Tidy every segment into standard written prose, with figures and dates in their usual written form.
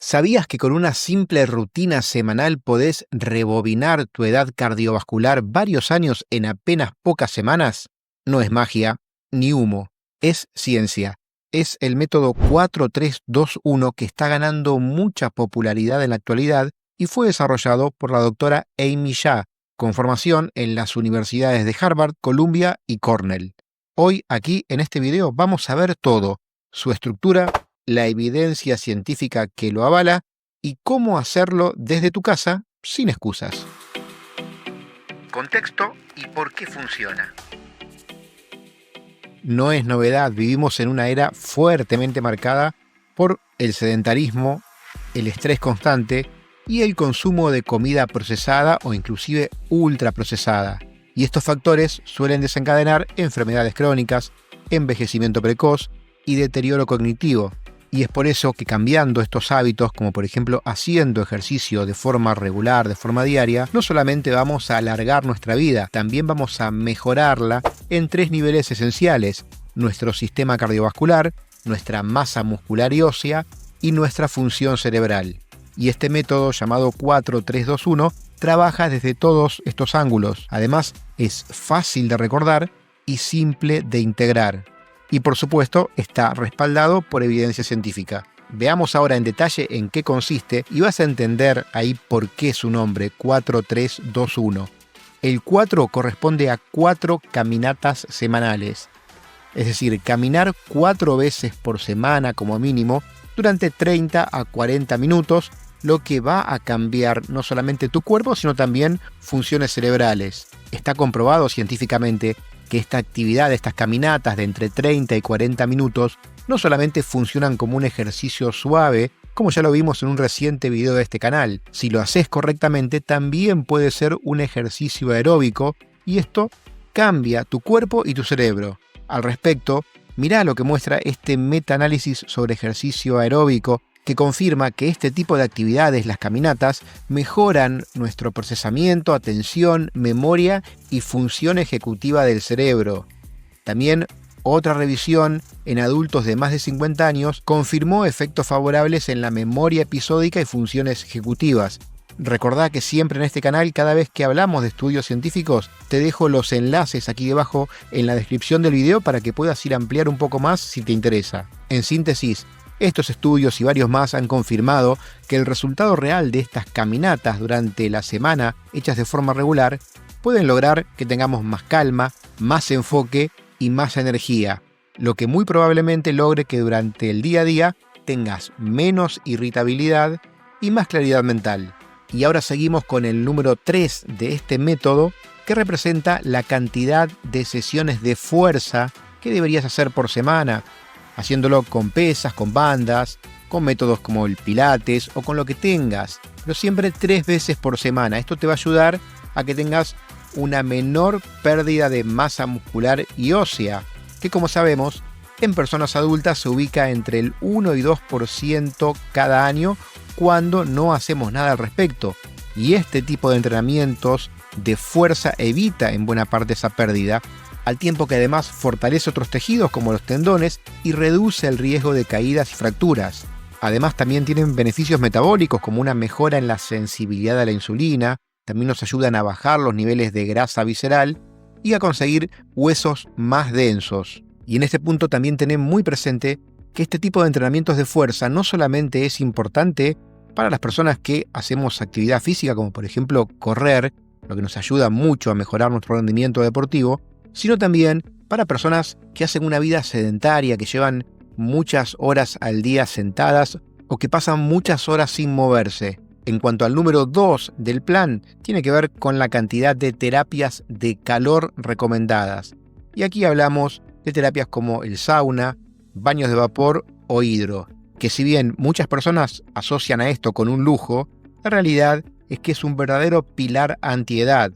¿Sabías que con una simple rutina semanal podés rebobinar tu edad cardiovascular varios años en apenas pocas semanas? No es magia ni humo, es ciencia. Es el método 4321 que está ganando mucha popularidad en la actualidad y fue desarrollado por la doctora Amy Shah, con formación en las universidades de Harvard, Columbia y Cornell. Hoy, aquí en este video, vamos a ver todo: su estructura, la evidencia científica que lo avala y cómo hacerlo desde tu casa sin excusas. Contexto y por qué funciona. No es novedad, vivimos en una era fuertemente marcada por el sedentarismo, el estrés constante y el consumo de comida procesada o inclusive ultraprocesada. Y estos factores suelen desencadenar enfermedades crónicas, envejecimiento precoz y deterioro cognitivo. Y es por eso que cambiando estos hábitos, como por ejemplo haciendo ejercicio de forma regular, de forma diaria, no solamente vamos a alargar nuestra vida, también vamos a mejorarla en 3 niveles esenciales: nuestro sistema cardiovascular, nuestra masa muscular y ósea y nuestra función cerebral. Y este método, llamado 4321, trabaja desde todos estos ángulos. Además, es fácil de recordar y simple de integrar. Y por supuesto, está respaldado por evidencia científica. Veamos ahora en detalle en qué consiste y vas a entender ahí por qué su nombre, 4321. El 4 corresponde a 4 caminatas semanales. Es decir, caminar 4 veces por semana como mínimo durante 30 a 40 minutos, lo que va a cambiar no solamente tu cuerpo, sino también funciones cerebrales. Está comprobado científicamente que esta actividad, estas caminatas de entre 30 y 40 minutos, no solamente funcionan como un ejercicio suave, como ya lo vimos en un reciente video de este canal. Si lo haces correctamente, también puede ser un ejercicio aeróbico, y esto cambia tu cuerpo y tu cerebro. Al respecto, mirá lo que muestra este metaanálisis sobre ejercicio aeróbico, que confirma que este tipo de actividades, las caminatas, mejoran nuestro procesamiento, atención, memoria y función ejecutiva del cerebro. También otra revisión en adultos de más de 50 años confirmó efectos favorables en la memoria episódica y funciones ejecutivas. Recordá que siempre en este canal, cada vez que hablamos de estudios científicos, te dejo los enlaces aquí debajo en la descripción del video para que puedas ir a ampliar un poco más si te interesa. En síntesis, estos estudios y varios más han confirmado que el resultado real de estas caminatas durante la semana, hechas de forma regular, pueden lograr que tengamos más calma, más enfoque y más energía, lo que muy probablemente logre que durante el día a día tengas menos irritabilidad y más claridad mental. Y ahora seguimos con el número 3 de este método, que representa la cantidad de sesiones de fuerza que deberías hacer por semana, haciéndolo con pesas, con bandas, con métodos como el pilates o con lo que tengas, pero siempre 3 veces por semana. Esto te va a ayudar a que tengas una menor pérdida de masa muscular y ósea, que como sabemos, en personas adultas se ubica entre el 1 y 2% cada año cuando no hacemos nada al respecto. Y este tipo de entrenamientos de fuerza evita en buena parte esa pérdida, al tiempo que además fortalece otros tejidos como los tendones y reduce el riesgo de caídas y fracturas. Además también tienen beneficios metabólicos como una mejora en la sensibilidad a la insulina, también nos ayudan a bajar los niveles de grasa visceral y a conseguir huesos más densos. Y en este punto también tened muy presente que este tipo de entrenamientos de fuerza no solamente es importante para las personas que hacemos actividad física, como por ejemplo correr, lo que nos ayuda mucho a mejorar nuestro rendimiento deportivo, sino también para personas que hacen una vida sedentaria, que llevan muchas horas al día sentadas o que pasan muchas horas sin moverse. En cuanto al número 2 del plan, tiene que ver con la cantidad de terapias de calor recomendadas. Y aquí hablamos de terapias como el sauna, baños de vapor o hidro, que si bien muchas personas asocian a esto con un lujo, la realidad es que es un verdadero pilar antiedad.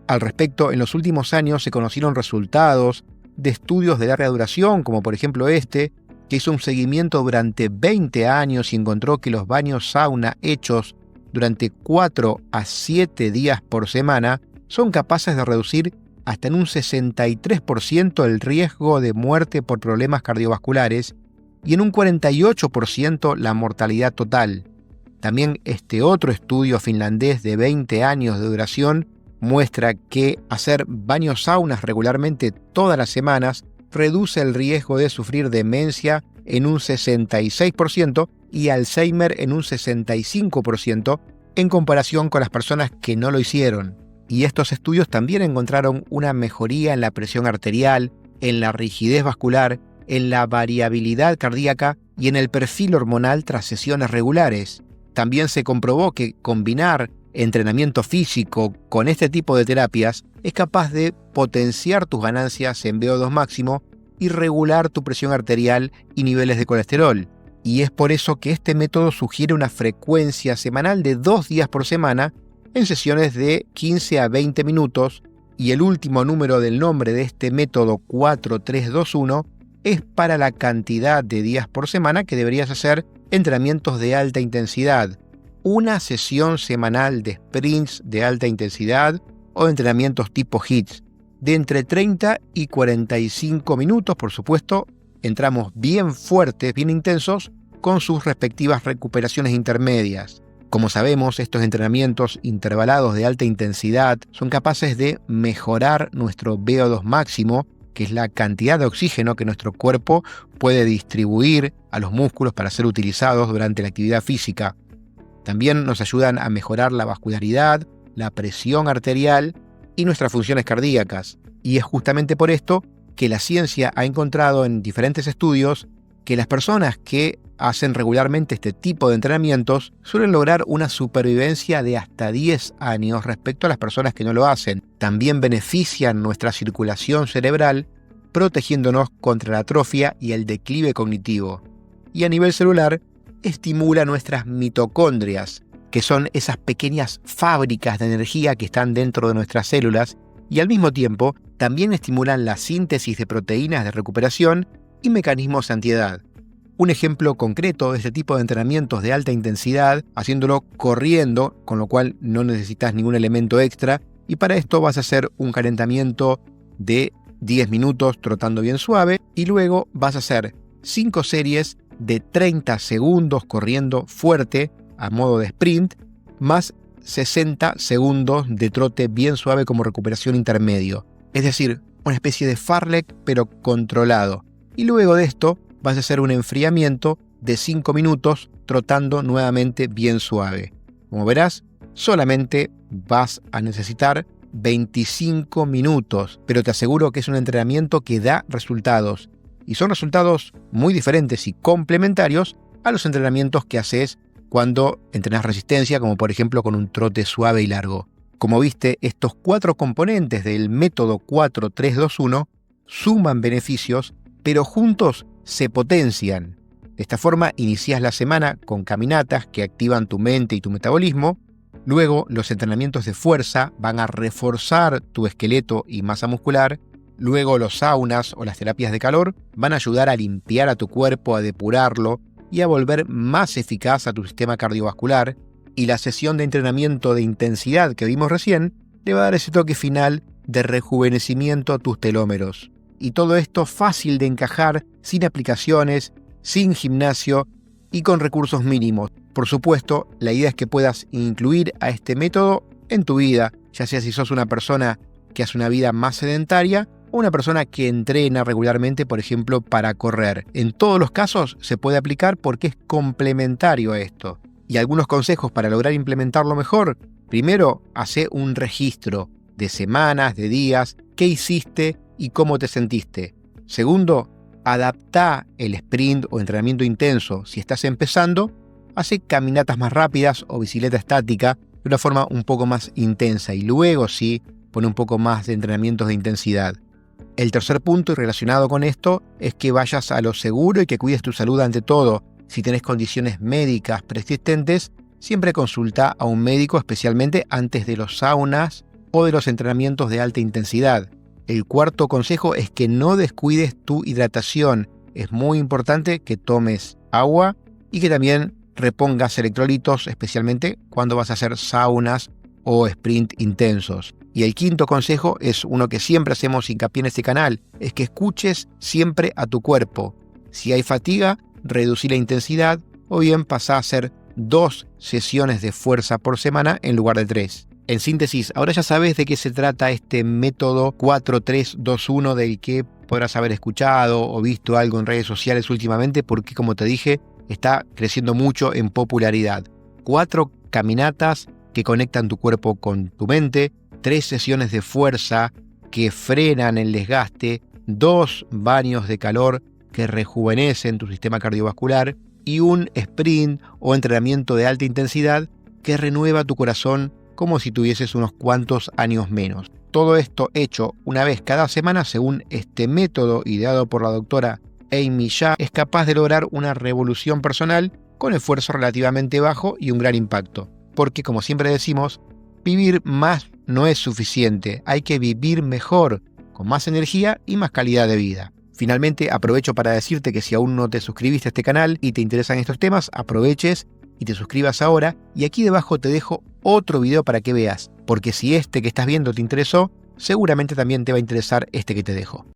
Al respecto, en los últimos años se conocieron resultados de estudios de larga duración, como por ejemplo este, que hizo un seguimiento durante 20 años y encontró que los baños sauna hechos durante 4 a 7 días por semana son capaces de reducir hasta en un 63% el riesgo de muerte por problemas cardiovasculares y en un 48% la mortalidad total. También este otro estudio finlandés de 20 años de duración muestra que hacer baños saunas regularmente todas las semanas reduce el riesgo de sufrir demencia en un 66% y Alzheimer en un 65% en comparación con las personas que no lo hicieron. Y estos estudios también encontraron una mejoría en la presión arterial, en la rigidez vascular, en la variabilidad cardíaca y en el perfil hormonal tras sesiones regulares. También se comprobó que combinar entrenamiento físico con este tipo de terapias es capaz de potenciar tus ganancias en VO2 máximo y regular tu presión arterial y niveles de colesterol. Y es por eso que este método sugiere una frecuencia semanal de 2 días por semana en sesiones de 15 a 20 minutos, y el último número del nombre de este método 4321 es para la cantidad de días por semana que deberías hacer entrenamientos de alta intensidad. Una sesión semanal de sprints de alta intensidad o entrenamientos tipo HIIT de entre 30 y 45 minutos, por supuesto, entramos bien fuertes, bien intensos, con sus respectivas recuperaciones intermedias. Como sabemos, estos entrenamientos intervalados de alta intensidad son capaces de mejorar nuestro VO2 máximo, que es la cantidad de oxígeno que nuestro cuerpo puede distribuir a los músculos para ser utilizados durante la actividad física. También nos ayudan a mejorar la vascularidad, la presión arterial y nuestras funciones cardíacas. Y es justamente por esto que la ciencia ha encontrado en diferentes estudios que las personas que hacen regularmente este tipo de entrenamientos suelen lograr una supervivencia de hasta 10 años respecto a las personas que no lo hacen. También benefician nuestra circulación cerebral, protegiéndonos contra la atrofia y el declive cognitivo. Y a nivel celular, estimula nuestras mitocondrias, que son esas pequeñas fábricas de energía que están dentro de nuestras células, y al mismo tiempo también estimulan la síntesis de proteínas de recuperación y mecanismos de antiedad. Un ejemplo concreto de este tipo de entrenamientos de alta intensidad, haciéndolo corriendo, con lo cual no necesitas ningún elemento extra, y para esto vas a hacer un calentamiento de 10 minutos trotando bien suave, y luego vas a hacer 5 series de 30 segundos corriendo fuerte a modo de sprint, más 60 segundos de trote bien suave como recuperación intermedio. Es decir, una especie de fartlek pero controlado. Y luego de esto vas a hacer un enfriamiento de 5 minutos trotando nuevamente bien suave. Como verás, solamente vas a necesitar 25 minutos, pero te aseguro que es un entrenamiento que da resultados. Y son resultados muy diferentes y complementarios a los entrenamientos que haces cuando entrenas resistencia, como por ejemplo con un trote suave y largo. Como viste, estos 4 componentes del método 4321 suman beneficios, pero juntos se potencian. De esta forma inicias la semana con caminatas que activan tu mente y tu metabolismo. Luego los entrenamientos de fuerza van a reforzar tu esqueleto y masa muscular. Luego los saunas o las terapias de calor van a ayudar a limpiar a tu cuerpo, a depurarlo y a volver más eficaz a tu sistema cardiovascular. Y la sesión de entrenamiento de intensidad que vimos recién le va a dar ese toque final de rejuvenecimiento a tus telómeros. Y todo esto fácil de encajar, sin aplicaciones, sin gimnasio y con recursos mínimos. Por supuesto, la idea es que puedas incluir a este método en tu vida, ya sea si sos una persona que hace una vida más sedentaria o una persona que entrena regularmente, por ejemplo, para correr. En todos los casos se puede aplicar porque es complementario a esto. Y algunos consejos para lograr implementarlo mejor. Primero, hace un registro de semanas, de días, qué hiciste y cómo te sentiste. Segundo, adapta el sprint o entrenamiento intenso. Si estás empezando, hace caminatas más rápidas o bicicleta estática de una forma un poco más intensa. Y luego sí, pone un poco más de entrenamientos de intensidad. El tercer punto y relacionado con esto es que vayas a lo seguro y que cuides tu salud ante todo. Si tenés condiciones médicas persistentes, siempre consulta a un médico, especialmente antes de los saunas o de los entrenamientos de alta intensidad. El cuarto consejo es que no descuides tu hidratación. Es muy importante que tomes agua y que también repongas electrolitos, especialmente cuando vas a hacer saunas o sprint intensos. Y el quinto consejo es uno que siempre hacemos hincapié en este canal, es que escuches siempre a tu cuerpo. Si hay fatiga, reducí la intensidad o bien pasá a hacer 2 sesiones de fuerza por semana en lugar de 3. En síntesis, ahora ya sabes de qué se trata este método 4-3-2-1 del que podrás haber escuchado o visto algo en redes sociales últimamente, porque como te dije, está creciendo mucho en popularidad. 4 caminatas que conectan tu cuerpo con tu mente, 3 sesiones de fuerza que frenan el desgaste, 2 baños de calor que rejuvenecen tu sistema cardiovascular y un sprint o entrenamiento de alta intensidad que renueva tu corazón como si tuvieses unos cuantos años menos. Todo esto hecho una vez cada semana según este método ideado por la doctora Amy Shah es capaz de lograr una revolución personal con esfuerzo relativamente bajo y un gran impacto. Porque, como siempre decimos, vivir más no es suficiente, hay que vivir mejor, con más energía y más calidad de vida. Finalmente, aprovecho para decirte que si aún no te suscribiste a este canal y te interesan estos temas, aproveches y te suscribas ahora, y aquí debajo te dejo otro video para que veas, porque si este que estás viendo te interesó, seguramente también te va a interesar este que te dejo.